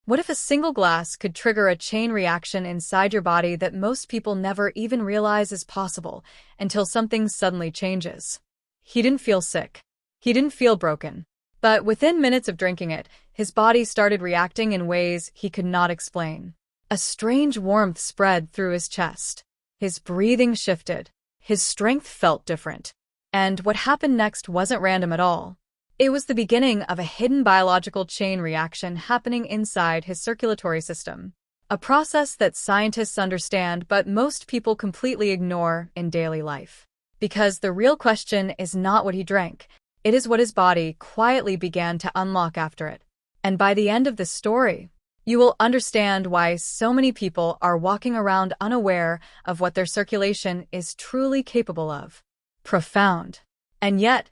What if a single glass could trigger a chain reaction inside your body that most people never even realize is possible until something suddenly changes? He didn't feel sick. He didn't feel broken. But within minutes of drinking it, his body started reacting in ways he could not explain. A strange warmth spread through his chest. His breathing shifted. His strength felt different. And what happened next wasn't random at all. It was the beginning of a hidden biological chain reaction happening inside his circulatory system. A process that scientists understand but most people completely ignore in daily life. Because the real question is not what he drank, it is what his body quietly began to unlock after it. And by the end of this story, you will understand why so many people are walking around unaware of what their circulation is truly capable of. Profound. And yet,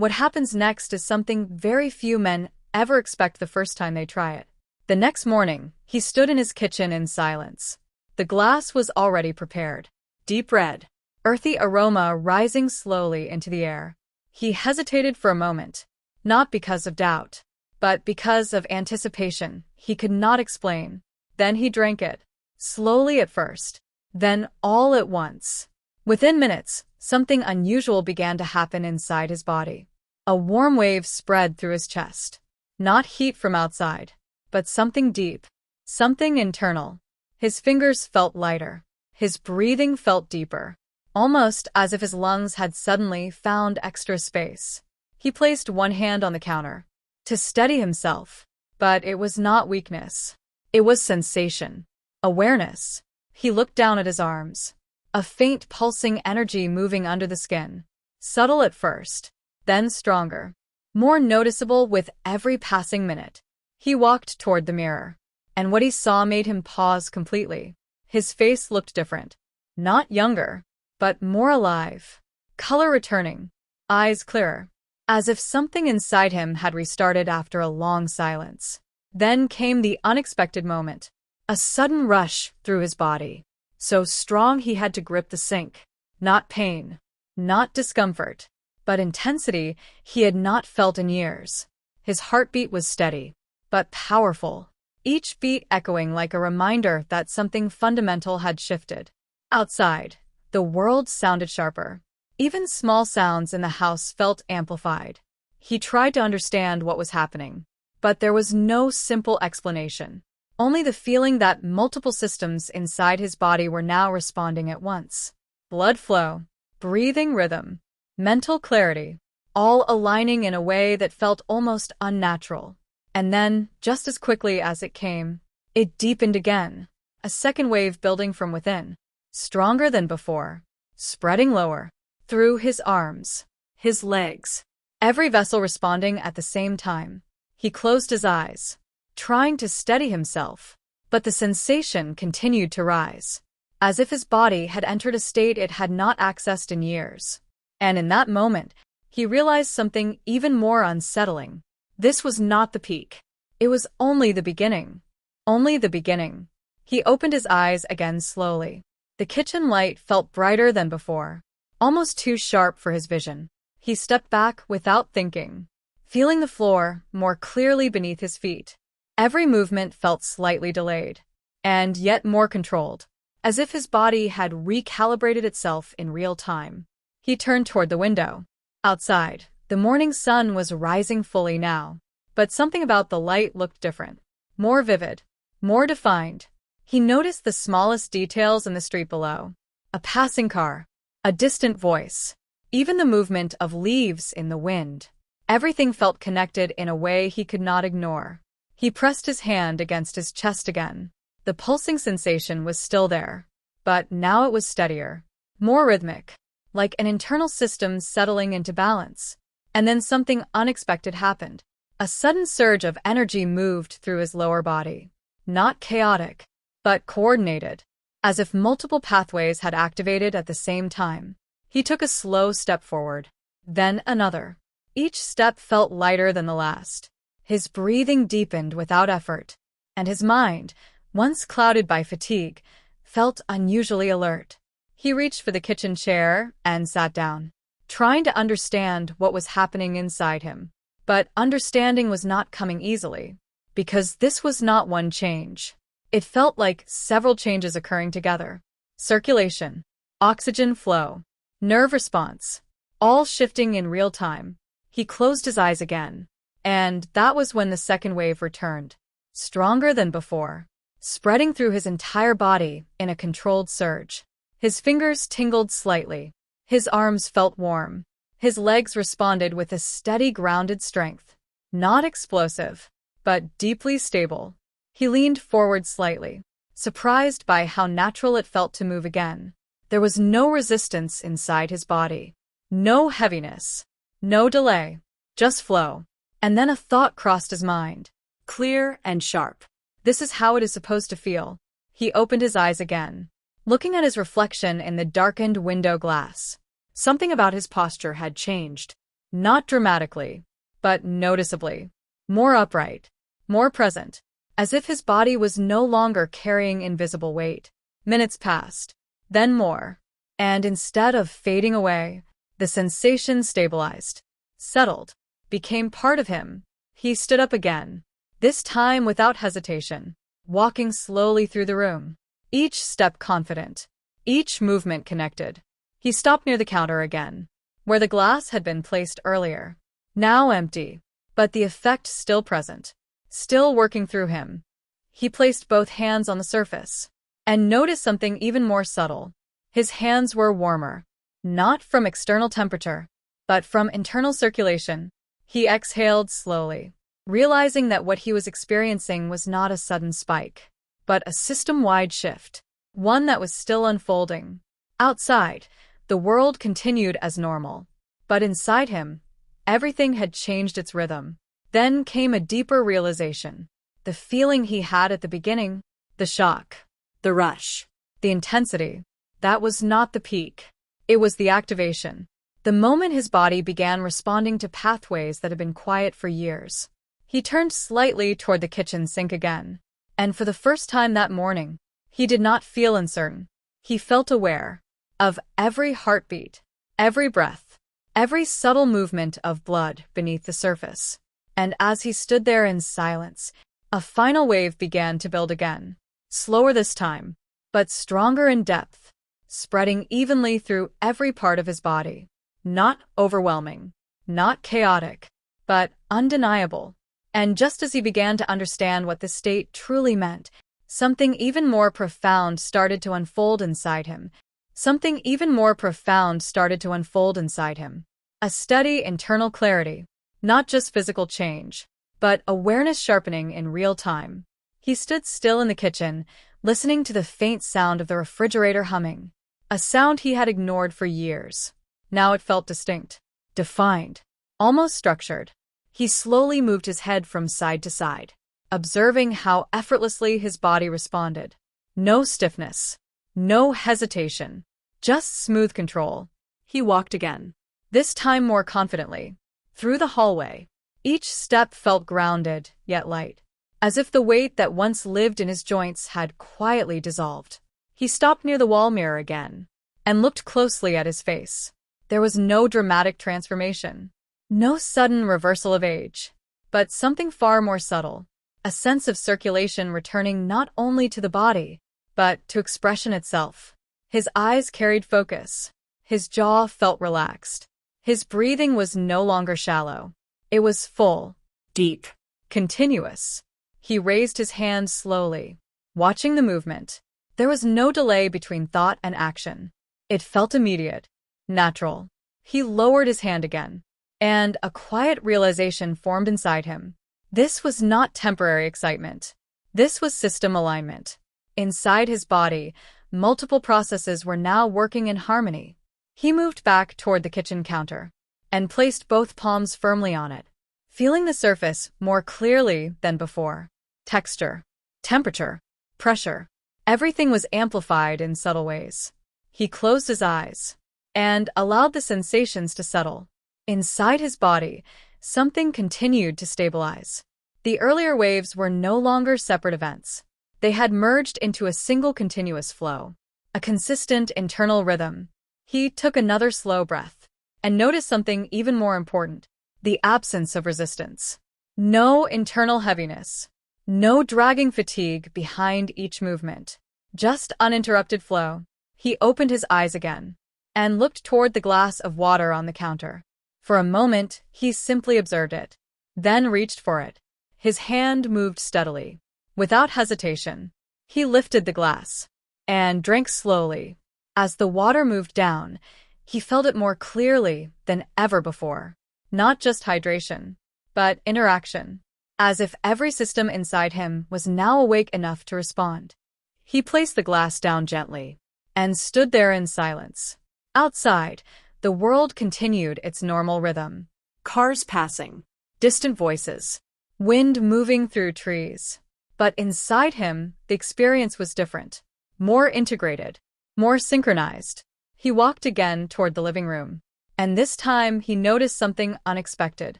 what happens next is something very few men ever expect the first time they try it. The next morning, he stood in his kitchen in silence. The glass was already prepared. Deep red, earthy aroma rising slowly into the air. He hesitated for a moment, not because of doubt, but because of anticipation he could not explain. Then he drank it, slowly at first, then all at once. Within minutes, something unusual began to happen inside his body. A warm wave spread through his chest. Not heat from outside, but something deep, something internal. His fingers felt lighter. His breathing felt deeper, almost as if his lungs had suddenly found extra space. He placed one hand on the counter to steady himself, but it was not weakness. It was sensation, awareness. He looked down at his arms. A faint pulsing energy moving under the skin. Subtle at first, then stronger. More noticeable with every passing minute. He walked toward the mirror, and what he saw made him pause completely. His face looked different. Not younger, but more alive. Color returning. Eyes clearer. As if something inside him had restarted after a long silence. Then came the unexpected moment. A sudden rush through his body. So strong he had to grip the sink. Not pain, not discomfort, but intensity he had not felt in years. His heartbeat was steady, but powerful, each beat echoing like a reminder that something fundamental had shifted. Outside, the world sounded sharper. Even small sounds in the house felt amplified. He tried to understand what was happening, but there was no simple explanation. Only the feeling that multiple systems inside his body were now responding at once. Blood flow, breathing rhythm, mental clarity, all aligning in a way that felt almost unnatural. And then, just as quickly as it came, it deepened again. A second wave building from within, stronger than before, spreading lower, through his arms, his legs, every vessel responding at the same time. He closed his eyes, trying to steady himself, but the sensation continued to rise, as if his body had entered a state it had not accessed in years. And in that moment, he realized something even more unsettling. This was not the peak. It was only the beginning. Only the beginning. He opened his eyes again slowly. The kitchen light felt brighter than before, almost too sharp for his vision. He stepped back without thinking, feeling the floor more clearly beneath his feet. Every movement felt slightly delayed, and yet more controlled, as if his body had recalibrated itself in real time. He turned toward the window. Outside, the morning sun was rising fully now, but something about the light looked different, more vivid, more defined. He noticed the smallest details in the street below. A passing car, a distant voice, even the movement of leaves in the wind. Everything felt connected in a way he could not ignore. He pressed his hand against his chest again. The pulsing sensation was still there, but now it was steadier, more rhythmic, like an internal system settling into balance. And then something unexpected happened. A sudden surge of energy moved through his lower body. Not chaotic, but coordinated, as if multiple pathways had activated at the same time. He took a slow step forward, then another. Each step felt lighter than the last. His breathing deepened without effort, and his mind, once clouded by fatigue, felt unusually alert. He reached for the kitchen chair and sat down, trying to understand what was happening inside him. But understanding was not coming easily. because this was not one change. It felt like several changes occurring together. Circulation, oxygen flow, nerve response, all shifting in real time. He closed his eyes again. And that was when the second wave returned, stronger than before, spreading through his entire body in a controlled surge. His fingers tingled slightly. His arms felt warm. His legs responded with a steady, grounded strength. Not explosive, but deeply stable. He leaned forward slightly, surprised by how natural it felt to move again. There was no resistance inside his body. No heaviness. No delay. Just flow. And then a thought crossed his mind. Clear and sharp. This is how it is supposed to feel. He opened his eyes again, looking at his reflection in the darkened window glass. Something about his posture had changed. Not dramatically, but noticeably. More upright. More present. As if his body was no longer carrying invisible weight. Minutes passed. Then more. And instead of fading away, the sensation stabilized. Settled. Became part of him. He stood up again, this time without hesitation, walking slowly through the room, each step confident, each movement connected. He stopped near the counter again, where the glass had been placed earlier, now empty, but the effect still present, still working through him. He placed both hands on the surface, and noticed something even more subtle. His hands were warmer, not from external temperature, but from internal circulation. He exhaled slowly, realizing that what he was experiencing was not a sudden spike, but a system-wide shift, one that was still unfolding. Outside, the world continued as normal, but inside him, everything had changed its rhythm. Then came a deeper realization, the feeling he had at the beginning, the shock, the rush, the intensity. That was not the peak. It was the activation. The moment his body began responding to pathways that had been quiet for years. He turned slightly toward the kitchen sink again, and for the first time that morning, he did not feel uncertain. He felt aware of every heartbeat, every breath, every subtle movement of blood beneath the surface. And as he stood there in silence, a final wave began to build again, slower this time, but stronger in depth, spreading evenly through every part of his body. Not overwhelming, not chaotic, but undeniable. And just as he began to understand what this state truly meant, something even more profound started to unfold inside him. Something even more profound started to unfold inside him. A steady internal clarity, not just physical change, but awareness sharpening in real time. He stood still in the kitchen, listening to the faint sound of the refrigerator humming, a sound he had ignored for years. Now it felt distinct, defined, almost structured. He slowly moved his head from side to side, observing how effortlessly his body responded. No stiffness, no hesitation, just smooth control. He walked again, this time more confidently, through the hallway. Each step felt grounded, yet light, as if the weight that once lived in his joints had quietly dissolved. He stopped near the wall mirror again, and looked closely at his face. There was no dramatic transformation, no sudden reversal of age, but something far more subtle, a sense of circulation returning not only to the body, but to expression itself. His eyes carried focus, his jaw felt relaxed. His breathing was no longer shallow. It was full, deep, continuous. He raised his hand slowly, watching the movement. There was no delay between thought and action. It felt immediate, natural. He lowered his hand again, and a quiet realization formed inside him. This was not temporary excitement. This was system alignment. Inside his body, multiple processes were now working in harmony. He moved back toward the kitchen counter and placed both palms firmly on it, feeling the surface more clearly than before. Texture, temperature, pressure, everything was amplified in subtle ways. He closed his eyes and allowed the sensations to settle. Inside his body, something continued to stabilize. The earlier waves were no longer separate events. They had merged into a single continuous flow, a consistent internal rhythm. He took another slow breath and noticed something even more important, the absence of resistance. No internal heaviness, No dragging fatigue behind each movement. Just uninterrupted flow. He opened his eyes again and looked toward the glass of water on the counter. For a moment, he simply observed it, then reached for it. His hand moved steadily. Without hesitation, he lifted the glass and drank slowly. As the water moved down, he felt it more clearly than ever before. Not just hydration, but interaction, as if every system inside him was now awake enough to respond. He placed the glass down gently and stood there in silence. Outside, the world continued its normal rhythm. Cars passing, distant voices, wind moving through trees. But inside him, the experience was different, more integrated, more synchronized. He walked again toward the living room, and this time he noticed something unexpected.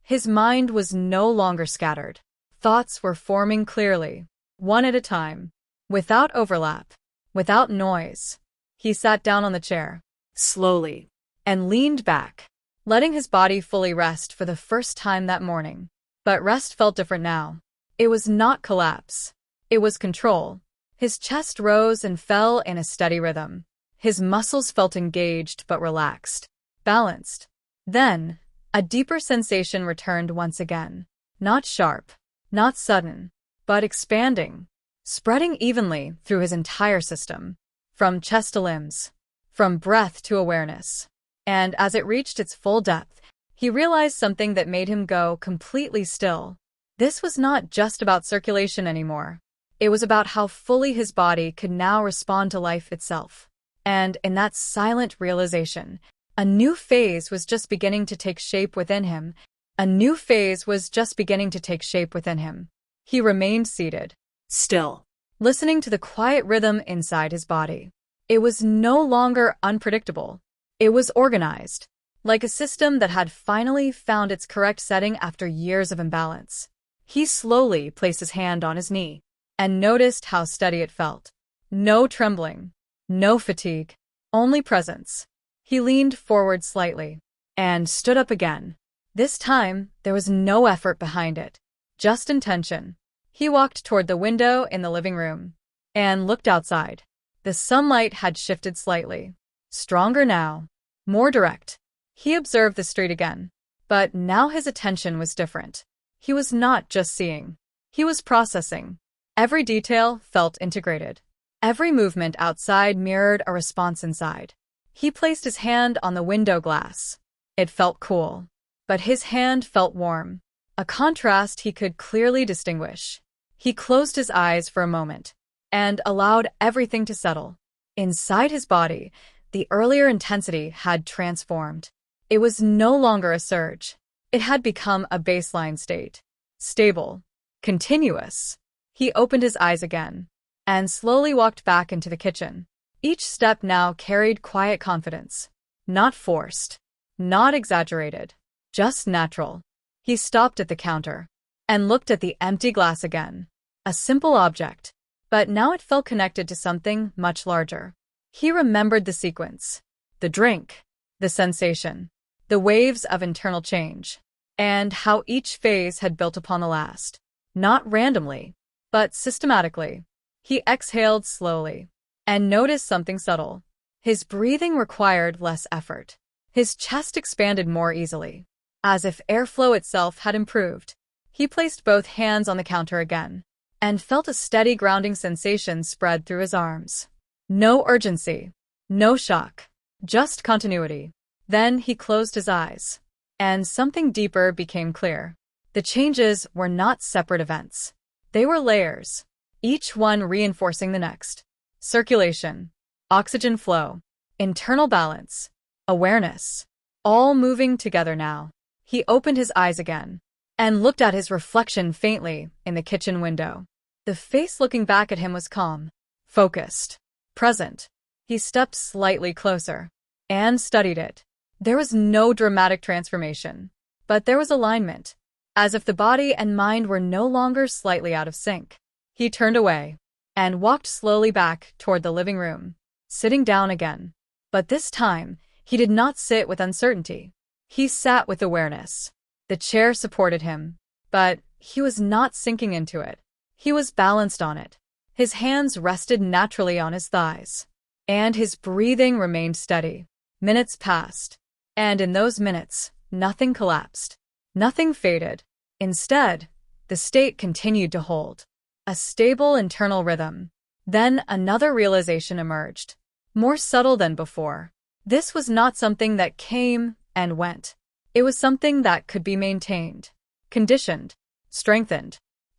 His mind was no longer scattered. Thoughts were forming clearly, one at a time, without overlap, without noise. He sat down on the chair, slowly, and leaned back, letting his body fully rest for the first time that morning. But rest felt different now. It was not collapse. It was control. His chest rose and fell in a steady rhythm. His muscles felt engaged but relaxed, balanced. Then, a deeper sensation returned once again. Not sharp, not sudden, but expanding, spreading evenly through his entire system, from chest to limbs, from breath to awareness. And as it reached its full depth, he realized something that made him go completely still. This was not just about circulation anymore. It was about how fully his body could now respond to life itself. And in that silent realization, a new phase was just beginning to take shape within him. A new phase was just beginning to take shape within him. He remained seated, still, listening to the quiet rhythm inside his body. It was no longer unpredictable. It was organized, like a system that had finally found its correct setting after years of imbalance. He slowly placed his hand on his knee and noticed how steady it felt. No trembling, no fatigue, only presence. He leaned forward slightly and stood up again. This time, there was no effort behind it, just intention. He walked toward the window in the living room and looked outside. The sunlight had shifted slightly, stronger now, more direct. He observed the street again, but now his attention was different. He was not just seeing. He was processing. Every detail felt integrated. Every movement outside mirrored a response inside. He placed his hand on the window glass. It felt cool, but his hand felt warm, a contrast he could clearly distinguish. He closed his eyes for a moment and allowed everything to settle. Inside his body, the earlier intensity had transformed. It was no longer a surge. It had become a baseline state. Stable. Continuous. He opened his eyes again and slowly walked back into the kitchen. Each step now carried quiet confidence. Not forced. Not exaggerated. Just natural. He stopped at the counter and looked at the empty glass again. A simple object, but now it felt connected to something much larger. He remembered the sequence, the drink, the sensation, the waves of internal change, and how each phase had built upon the last. Not randomly, but systematically. He exhaled slowly and noticed something subtle. His breathing required less effort. His chest expanded more easily, as if airflow itself had improved. He placed both hands on the counter again and felt a steady grounding sensation spread through his arms. No urgency, no shock, just continuity. Then he closed his eyes, and something deeper became clear. The changes were not separate events. They were layers, each one reinforcing the next. Circulation, oxygen flow, internal balance, awareness, all moving together now. He opened his eyes again and looked at his reflection faintly in the kitchen window. The face looking back at him was calm, focused, present. He stepped slightly closer and studied it. There was no dramatic transformation, but there was alignment, as if the body and mind were no longer slightly out of sync. He turned away and walked slowly back toward the living room, sitting down again. But this time, he did not sit with uncertainty. He sat with awareness. The chair supported him, but he was not sinking into it. He was balanced on it. His hands rested naturally on his thighs. And his breathing remained steady. Minutes passed. And in those minutes, nothing collapsed. Nothing faded. Instead, the state continued to hold. A stable internal rhythm. Then another realization emerged. More subtle than before. This was not something that came and went. It was something that could be maintained, conditioned, strengthened.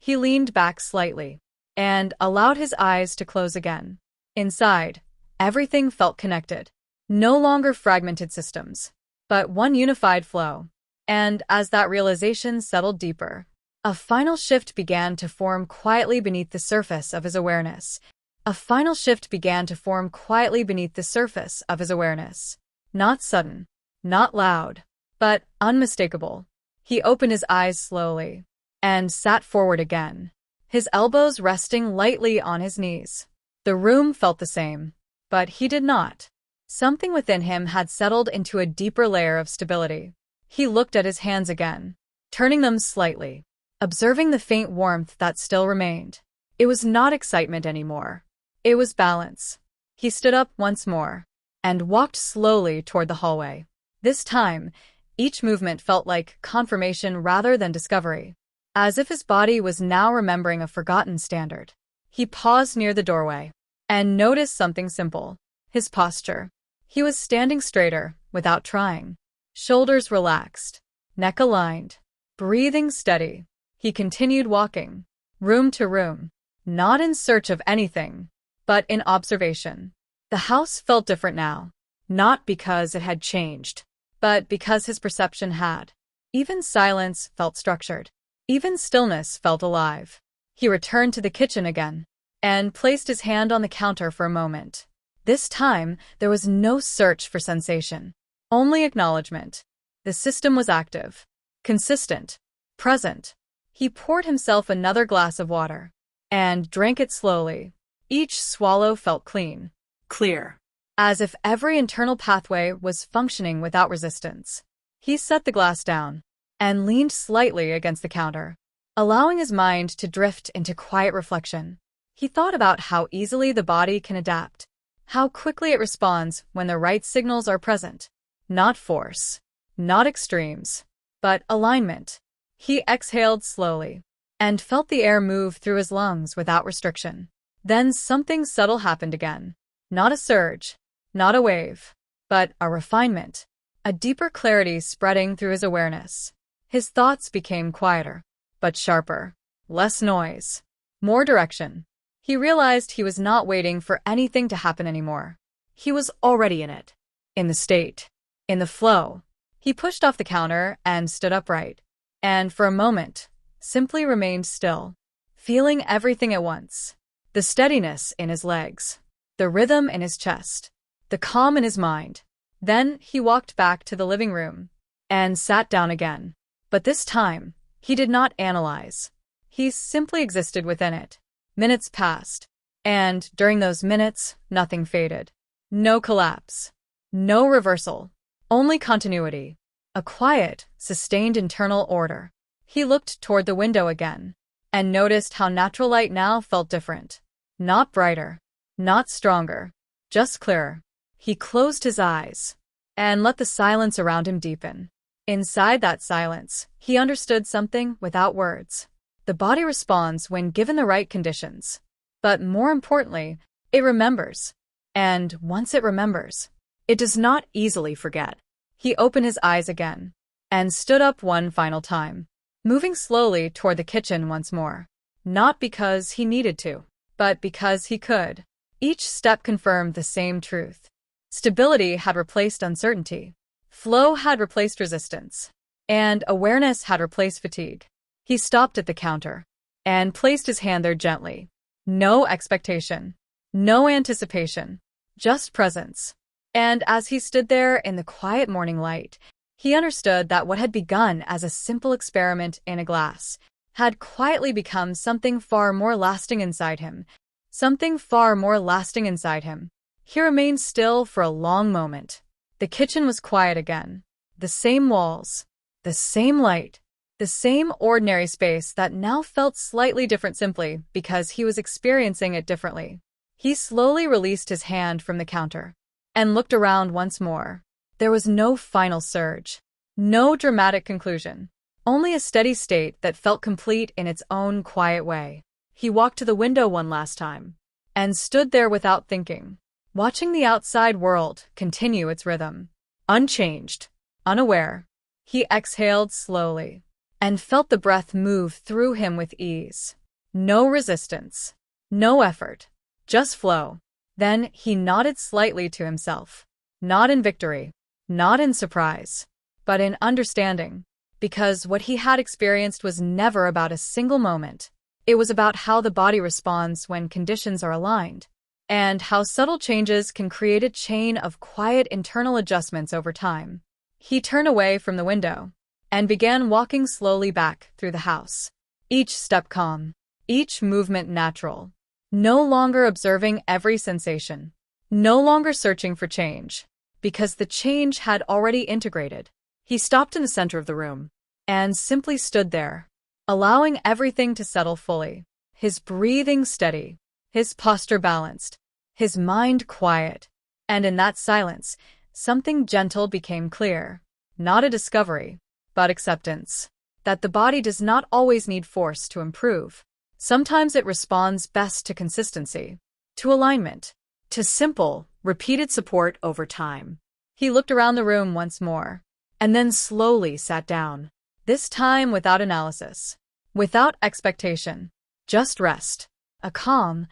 He leaned back slightly and allowed his eyes to close again. Inside, everything felt connected. No longer fragmented systems, but one unified flow. And as that realization settled deeper, a final shift began to form quietly beneath the surface of his awareness. A final shift began to form quietly beneath the surface of his awareness. Not sudden, not loud, but unmistakable. He opened his eyes slowly and sat forward again, his elbows resting lightly on his knees. The room felt the same, but he did not. Something within him had settled into a deeper layer of stability. He looked at his hands again, turning them slightly, observing the faint warmth that still remained. It was not excitement anymore. It was balance. He stood up once more and walked slowly toward the hallway. This time, each movement felt like confirmation rather than discovery, as if his body was now remembering a forgotten standard. He paused near the doorway and noticed something simple: his posture. He was standing straighter without trying. Shoulders relaxed, neck aligned, breathing steady. He continued walking, room to room, not in search of anything, but in observation. The house felt different now, not because it had changed, but because his perception had. Even silence felt structured. Even stillness felt alive. He returned to the kitchen again and placed his hand on the counter for a moment. This time, there was no search for sensation, only acknowledgement. The system was active, consistent, present. He poured himself another glass of water and drank it slowly. Each swallow felt clean, clear, as if every internal pathway was functioning without resistance. He set the glass down and leaned slightly against the counter, allowing his mind to drift into quiet reflection. He thought about how easily the body can adapt, how quickly it responds when the right signals are present. Not force, not extremes, but alignment. He exhaled slowly and felt the air move through his lungs without restriction. Then something subtle happened again. Not a surge, not a wave, but a refinement, a deeper clarity spreading through his awareness. His thoughts became quieter, but sharper. Less noise, more direction. He realized he was not waiting for anything to happen anymore. He was already in it, in the state, in the flow. He pushed off the counter and stood upright, and for a moment, simply remained still, feeling everything at once. The steadiness in his legs, the rhythm in his chest, the calm in his mind. Then he walked back to the living room and sat down again. But this time, he did not analyze. He simply existed within it. Minutes passed, and during those minutes, nothing faded. No collapse, no reversal, only continuity. A quiet, sustained internal order. He looked toward the window again and noticed how natural light now felt different. Not brighter, not stronger, just clearer. He closed his eyes and let the silence around him deepen. Inside that silence, he understood something without words. The body responds when given the right conditions. But more importantly, it remembers. And once it remembers, it does not easily forget. He opened his eyes again and stood up one final time, moving slowly toward the kitchen once more. Not because he needed to, but because he could. Each step confirmed the same truth. Stability had replaced uncertainty. Flow had replaced resistance. And awareness had replaced fatigue. He stopped at the counter and placed his hand there gently. No expectation, no anticipation, just presence. And as he stood there in the quiet morning light, he understood that what had begun as a simple experiment in a glass had quietly become something far more lasting inside him. Something far more lasting inside him. He remained still for a long moment. The kitchen was quiet again. The same walls, the same light, The same ordinary space that now felt slightly different simply because he was experiencing it differently. He slowly released his hand from the counter and looked around once more. There was no final surge, no dramatic conclusion, only a steady state that felt complete in its own quiet way. He walked to the window one last time and stood there without thinking, watching the outside world continue its rhythm. Unchanged, unaware, he exhaled slowly and felt the breath move through him with ease. No resistance, no effort, just flow. Then he nodded slightly to himself, not in victory, not in surprise, but in understanding, because what he had experienced was never about a single moment. It was about how the body responds when conditions are aligned, and how subtle changes can create a chain of quiet internal adjustments over time. He turned away from the window and began walking slowly back through the house, each step calm, each movement natural, no longer observing every sensation, no longer searching for change, because the change had already integrated. He stopped in the center of the room and simply stood there, allowing everything to settle fully, his breathing steady, his posture balanced, his mind quiet. And in that silence, something gentle became clear, not a discovery, but acceptance, that the body does not always need force to improve. Sometimes it responds best to consistency, to alignment, to simple, repeated support over time. He looked around the room once more, and then slowly sat down, this time without analysis, without expectation, just rest, a calm,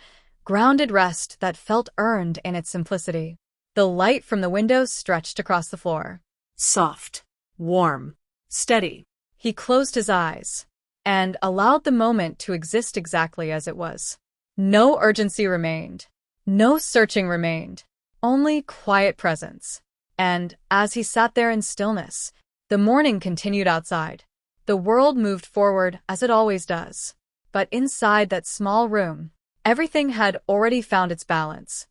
grounded rest that felt earned in its simplicity. The light from the window stretched across the floor, soft, warm, steady. He closed his eyes and allowed the moment to exist exactly as it was. No urgency remained, no searching remained, only quiet presence. And as he sat there in stillness, the morning continued outside. The world moved forward as it always does. But inside that small room, everything had already found its balance.